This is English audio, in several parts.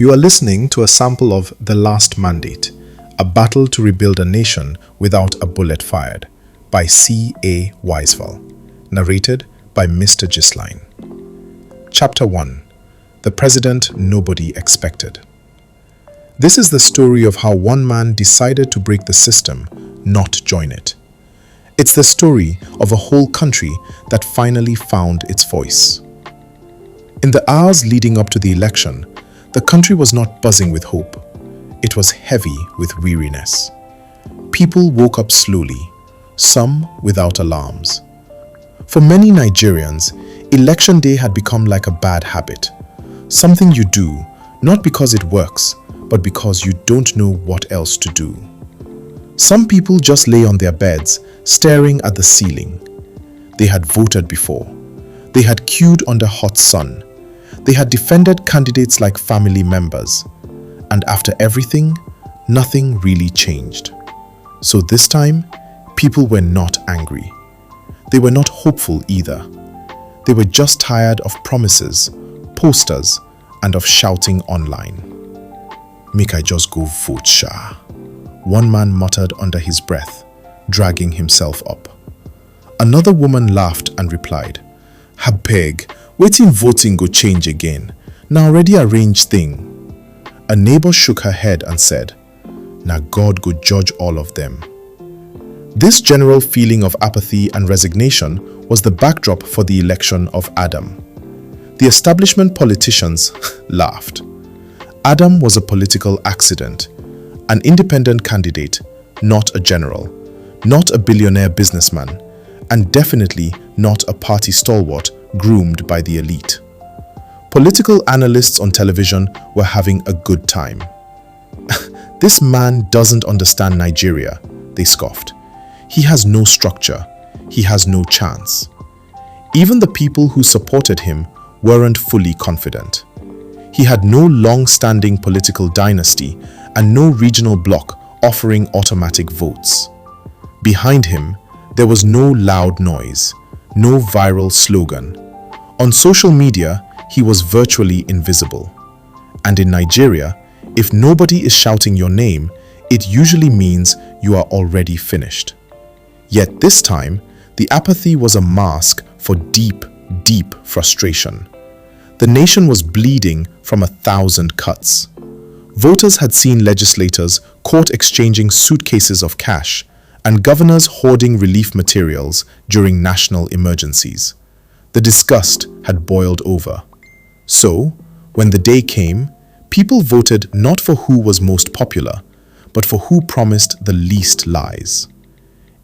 You are listening to a sample of The Last Mandate, A Battle to Rebuild a Nation Without a Bullet Fired by 𝗕𝗪𝗚𝗍𝗍, narrated by 𝗦𝗫𝗫𝗀. Chapter 1. The President Nobody Expected. This is the story of how one man decided to break the system, not join it. It's the story of a whole country that finally found its voice. In the hours leading up to the election, the country was not buzzing with hope. It was heavy with weariness. People woke up slowly, some without alarms. For many Nigerians, Election Day had become like a bad habit. Something you do, not because it works, but because you don't know what else to do. Some people just lay on their beds, staring at the ceiling. They had voted before. They had queued under hot sun. They had defended candidates like family members. And after everything, nothing really changed. So this time, people were not angry. They were not hopeful either. They were just tired of promises, posters, and of shouting online. "Make I just go vote, sha," one man muttered under his breath, dragging himself up. Another woman laughed and replied, "Abeg, wetin voting go change again? Na already arranged thing." A neighbor shook her head and said, "Na God go judge all of them." This general feeling of apathy and resignation was the backdrop for the election of Adam. The establishment politicians laughed. Adam was a political accident, an independent candidate, not a general, not a billionaire businessman, and definitely not a party stalwart groomed by the elite. Political analysts on television were having a good time. "This man doesn't understand Nigeria," they scoffed. "He has no structure. He has no chance." Even the people who supported him weren't fully confident. He had no long-standing political dynasty and no regional bloc offering automatic votes. Behind him, there was no loud noise, no viral slogan. On social media, he was virtually invisible. And in Nigeria, if nobody is shouting your name, it usually means you are already finished. Yet this time, the apathy was a mask for deep, deep frustration. The nation was bleeding from 1,000 cuts. Voters had seen legislators caught exchanging suitcases of cash and governors hoarding relief materials during national emergencies. The disgust had boiled over. So, when the day came, people voted not for who was most popular, but for who promised the least lies.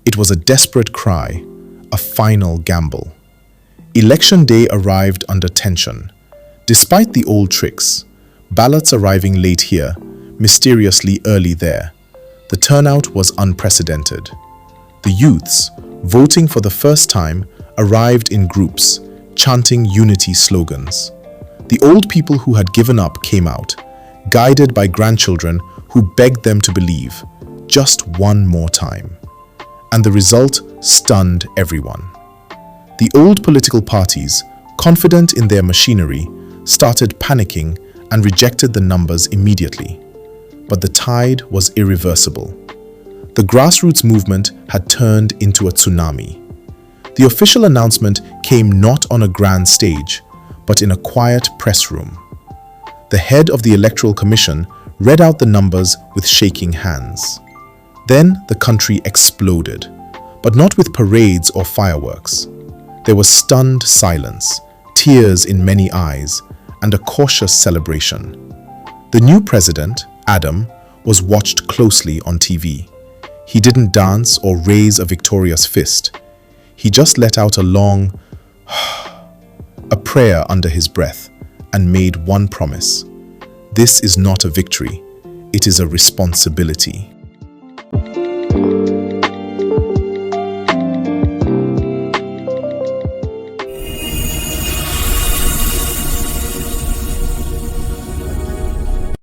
It was a desperate cry, a final gamble. Election day arrived under tension. Despite the old tricks, ballots arriving late here, mysteriously early there, the turnout was unprecedented. The youths, voting for the first time, arrived in groups, chanting unity slogans. The old people who had given up came out, guided by grandchildren who begged them to believe, just one more time. And the result stunned everyone. The old political parties, confident in their machinery, started panicking and rejected the numbers immediately. But the tide was irreversible. The grassroots movement had turned into a tsunami. The official announcement came not on a grand stage, but in a quiet press room. The head of the Electoral Commission read out the numbers with shaking hands. Then the country exploded, but not with parades or fireworks. There was stunned silence, tears in many eyes, and a cautious celebration. The new president, Adam, was watched closely on TV. He didn't dance or raise a victorious fist. He just let out a long, a prayer under his breath, and made one promise. This is not a victory, it is a responsibility.